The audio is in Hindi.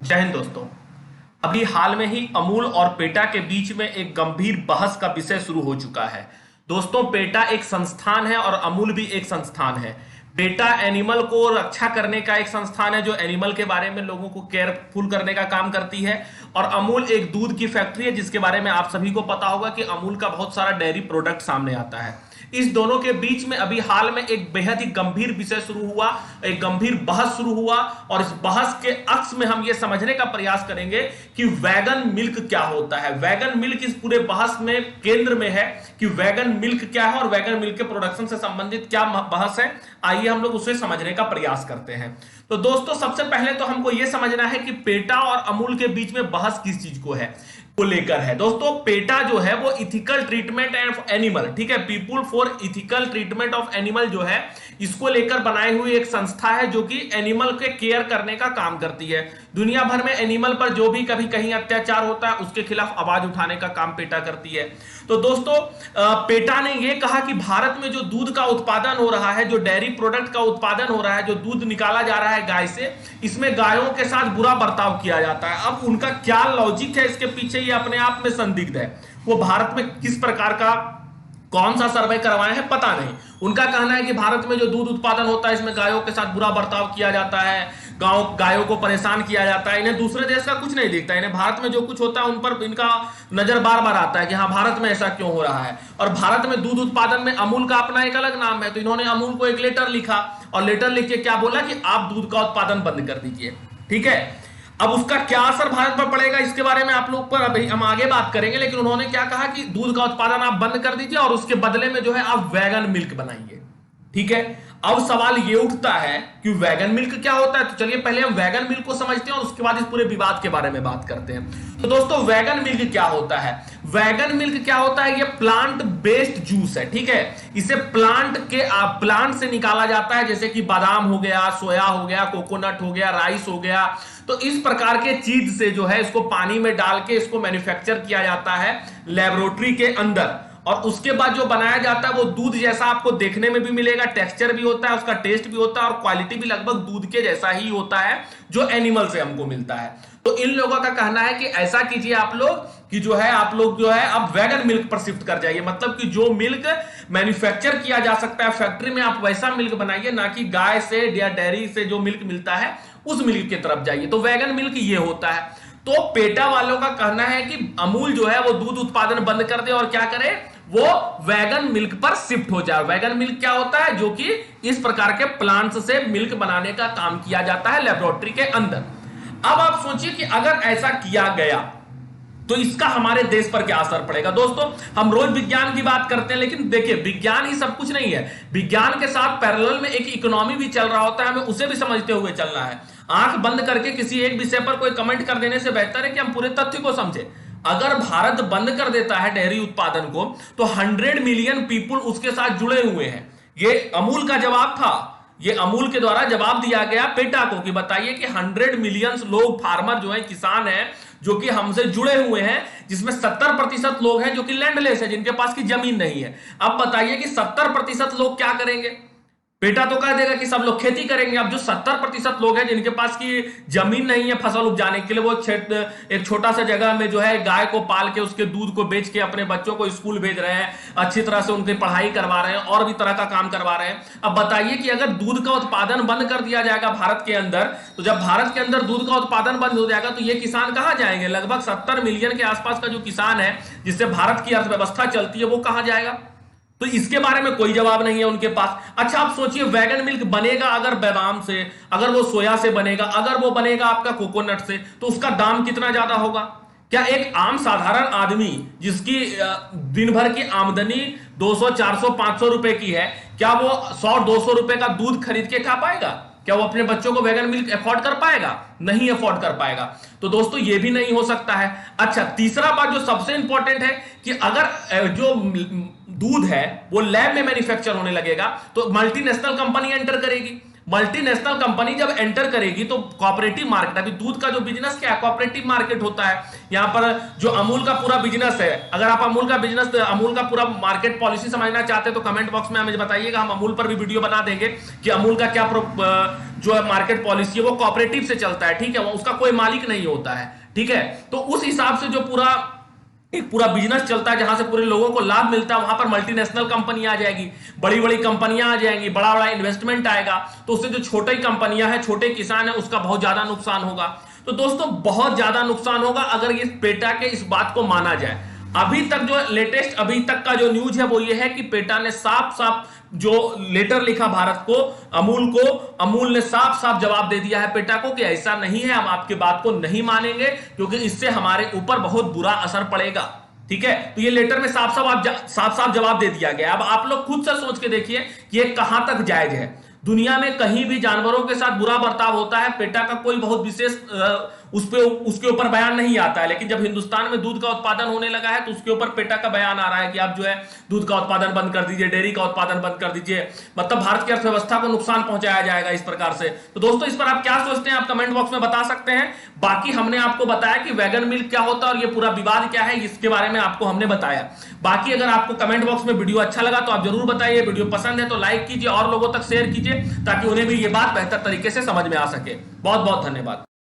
जय हिंद दोस्तों। अभी हाल में ही अमूल और पेटा के बीच में एक गंभीर बहस का विषय शुरू हो चुका है। दोस्तों, पेटा एक संस्थान है और अमूल भी एक संस्थान है। पेटा एनिमल को रक्षा करने का एक संस्थान है जो एनिमल के बारे में लोगों को केयरफुल करने का काम करती है, और अमूल एक दूध की फैक्ट्री है जिसके बारे में आप सभी को पता होगा कि अमूल का बहुत सारा डेयरी प्रोडक्ट सामने आता है। इस दोनों के बीच में अभी हाल में एक बेहद ही गंभीर विषय शुरू हुआ, एक गंभीर बहस शुरू हुआ, और इस बहस के अक्स में हम ये समझने का प्रयास करेंगे कि वैगन मिल्क क्या होता है। वैगन मिल्क इस पूरे बहस में केंद्र में है कि वैगन मिल्क क्या है और वैगन मिल्क के प्रोडक्शन से संबंधित क्या बहस है। आइए हम लोग उसे समझने का प्रयास करते हैं। तो दोस्तों, सबसे पहले तो हमको यह समझना है कि पेटा और अमूल के बीच में बहस किस चीज को लेकर है। दोस्तों, पेटा जो है वो इथिकल ट्रीटमेंट ऑफ एनिमल, ठीक है, people for ethical treatment of animal जो है, इसको लेकर बनाई हुई एक संस्था है जो कि एनिमल के केयर करने का काम करती है। दुनिया भर में एनिमल पर जो भी कभी कहीं अत्याचार होता है उसके खिलाफ आवाज उठाने का काम पेटा करती है। तो दोस्तों, पेटा ने यह कहा कि भारत में जो दूध का उत्पादन हो रहा है, जो डेयरी प्रोडक्ट का उत्पादन हो रहा है, जो दूध निकाला जा रहा है गाय से, इसमें गायों के साथ बुरा बर्ताव किया जाता है। अब उनका क्या लॉजिक है इसके पीछे, ये अपने आप में संदिग्ध है। वो भारत में किस प्रकार का कौन सा सर्वे करवाए हैं पता नहीं। उनका कहना है कि भारत में जो दूध उत्पादन होता है इसमें गायों के साथ बुरा बर्ताव किया जाता है, गायों को परेशान किया जाता है। इन्हें दूसरे देश का कुछ नहीं दिखता, इन्हें भारत में जो कुछ होता है उन पर इनका नजर बार बार आता है कि हाँ, भारत में ऐसा क्यों हो रहा है। और भारत में दूध उत्पादन में अमूल का अपना एक अलग नाम है, तो इन्होंने अमूल को एक लेटर लिखा और लेटर लिख के क्या बोला कि आप दूध का उत्पादन बंद कर दीजिए। ठीक है, अब उसका क्या असर भारत पर पड़ेगा इसके बारे में आप लोग पर अभी हम आगे बात करेंगे, लेकिन उन्होंने क्या कहा कि दूध का उत्पादन आप बंद कर दीजिए और उसके बदले में जो है आप वैगन मिल्क बनाइए। ठीक है, अब सवाल ये उठता है कि वैगन मिल्क क्या होता है। तो चलिए पहले हम वैगन मिल्क को समझते हैं और उसके बाद इस पूरे विवाद के बारे में बात करते हैं। तो दोस्तों, वैगन मिल्क क्या होता है? वैगन मिल्क क्या होता है? ये प्लांट बेस्ड जूस है। ठीक है, इसे प्लांट से निकाला जाता है, जैसे कि बादाम हो गया, सोया हो गया, कोकोनट हो गया, राइस हो गया। तो इस प्रकार के चीज से जो है इसको पानी में डाल के इसको मैन्युफैक्चर किया जाता है लेबोरेटरी के अंदर, और उसके बाद जो बनाया जाता है वो दूध जैसा आपको देखने में भी मिलेगा, टेक्सचर भी होता है, उसका टेस्ट भी होता है और क्वालिटी भी लगभग दूध के जैसा ही होता है जो एनिमल से हमको मिलता है। तो इन लोगों का कहना है कि ऐसा कीजिए आप लोग कि जो है आप लोग जो है अब वैगन मिल्क पर शिफ्ट कर जाइए, मतलब कि जो मिल्क मैन्युफैक्चर किया जा सकता है फैक्ट्री में, आप वैसा मिल्क बनाइए, ना कि गाय से या डेयरी से जो मिल्क मिलता है उस मिल्क की तरफ जाइए। तो वैगन मिल्क ये होता है। तो पेटा वालों का कहना है कि अमूल जो है वो दूध उत्पादन बंद कर दे और क्या करे, वो वैगन मिल्क पर शिफ्ट हो जाए। वैगन मिल्क क्या होता है? जो कि इस प्रकार के प्लांट्स से मिल्क बनाने का काम किया जाता है लेबोरेटरी के अंदर। अब आप सोचिए कि अगर ऐसा किया गया तो इसका हमारे देश पर क्या असर पड़ेगा। दोस्तों, हम रोज विज्ञान की बात करते हैं, लेकिन देखिए विज्ञान ही सब कुछ नहीं है। विज्ञान के साथ पैरेलल में एक इकोनॉमी भी चल रहा होता है, हमें उसे भी समझते हुए चलना है। आंख बंद करके किसी एक विषय पर कोई कमेंट कर देने से बेहतर है कि हम पूरे तथ्य को समझे। अगर भारत बंद कर देता है डेयरी उत्पादन को तो 100 मिलियन पीपुल उसके साथ जुड़े हुए हैं। ये अमूल का जवाब था, ये अमूल के द्वारा जवाब दिया गया पेटा को कि बताइए कि 100 मिलियन लोग, फार्मर जो है, किसान हैं जो कि हमसे जुड़े हुए हैं, जिसमें 70% लोग हैं जो कि लैंडलेस है, जिनके पास की जमीन नहीं है। अब बताइए कि 70% लोग क्या करेंगे? पेटा तो कह देगा कि सब लोग खेती करेंगे। अब जो 70% लोग हैं जिनके पास की जमीन नहीं है फसल उपजाने के लिए, वो एक छोटा सा जगह में जो है गाय को पाल के उसके दूध को बेच के अपने बच्चों को स्कूल भेज रहे हैं, अच्छी तरह से उनकी पढ़ाई करवा रहे हैं और भी तरह का काम करवा रहे हैं। अब बताइए कि अगर दूध का उत्पादन बंद कर दिया जाएगा भारत के अंदर, तो जब भारत के अंदर दूध का उत्पादन बंद हो जाएगा तो ये किसान कहां जाएंगे? लगभग 70 मिलियन के आसपास का जो किसान है जिससे भारत की अर्थव्यवस्था चलती है, वो कहां जाएगा? तो इसके बारे में कोई जवाब नहीं है उनके पास। अच्छा, आप सोचिए वैगन मिल्क बनेगा अगर बादाम से, अगर वो सोया से बनेगा, अगर वो बनेगा आपका कोकोनट से, तो उसका दाम कितना ज्यादा होगा? क्या एक आम साधारण आदमी जिसकी दिन भर की आमदनी 200, 400, 500 रुपए की है, क्या वो 100-200 रुपए का दूध खरीद के खा पाएगा? क्या वो अपने बच्चों को वैगन मिल्क अफोर्ड कर पाएगा? नहीं अफोर्ड कर पाएगा। तो दोस्तों, ये भी नहीं हो सकता है। अच्छा, तीसरा बात जो सबसे इंपॉर्टेंट है कि अगर जो दूध है वो लैब में मैन्युफैक्चर होने लगेगा तो मल्टीनेशनल कंपनी एंटर करेगी। मल्टीनेशनल कंपनी जब एंटर करेगी तो कॉपरेटिव मार्केट, अभी दूध का जो बिजनेस क्या है, कॉपरेटिव मार्केट होता है। यहां पर जो अमूल का पूरा बिजनेस है, अगर आप अमूल का बिजनेस, अमूल का पूरा मार्केट पॉलिसी समझना चाहते हैं तो कमेंट बॉक्स में हमें बताइएगा, हम अमूल पर भी वीडियो बना देंगे कि अमूल का क्या जो मार्केट पॉलिसी है वो कॉपरेटिव से चलता है, ठीक है, उसका कोई मालिक नहीं होता है, ठीक है। तो उस हिसाब से जो एक पूरा बिजनेस चलता है जहां से पूरे लोगों को लाभ मिलता है, वहां पर मल्टीनेशनल कंपनी आ जाएगी, बड़ी बड़ी कंपनियां आ जाएंगी, बड़ा बड़ा इन्वेस्टमेंट आएगा, तो उससे जो छोटी कंपनियां हैं, छोटे किसान हैं, उसका बहुत ज्यादा नुकसान होगा। तो दोस्तों बहुत ज्यादा नुकसान होगा अगर ये पेटा के इस बात को माना जाए। अभी तक जो लेटेस्ट अभी तक का जो न्यूज है वो ये है कि पेटा ने साफ साफ जो लेटर लिखा भारत को, अमूल ने साफ साफ जवाब दे दिया है पेटा को कि ऐसा नहीं है, हम आपकी बात को नहीं मानेंगे क्योंकि इससे हमारे ऊपर बहुत बुरा असर पड़ेगा, ठीक है। तो ये लेटर में साफ साफ जवाब दे दिया गया। अब आप लोग खुद से सोच के देखिए कि ये कहां तक जायज है। दुनिया में कहीं भी जानवरों के साथ बुरा बर्ताव होता है, पेटा का कोई बहुत विशेष उसके ऊपर बयान नहीं आता है, लेकिन जब हिंदुस्तान में दूध का उत्पादन होने लगा है तो उसके ऊपर पेटा का बयान आ रहा है कि आप जो है दूध का उत्पादन बंद कर दीजिए, डेयरी का उत्पादन बंद कर दीजिए, मतलब भारत की अर्थव्यवस्था को नुकसान पहुंचाया जाएगा इस प्रकार से। तो दोस्तों इस पर आप क्या सोचते हैं, आप कमेंट बॉक्स में बता सकते हैं। बाकी हमने आपको बताया कि वैगन मिल्क क्या होता है और ये पूरा विवाद क्या है, इसके बारे में आपको हमने बताया। बाकी अगर आपको कमेंट बॉक्स में वीडियो अच्छा लगा तो आप जरूर बताइए, वीडियो पसंद है तो लाइक कीजिए और लोगों तक शेयर कीजिए ताकि उन्हें भी ये बात बेहतर तरीके से समझ में आ सके। बहुत बहुत धन्यवाद।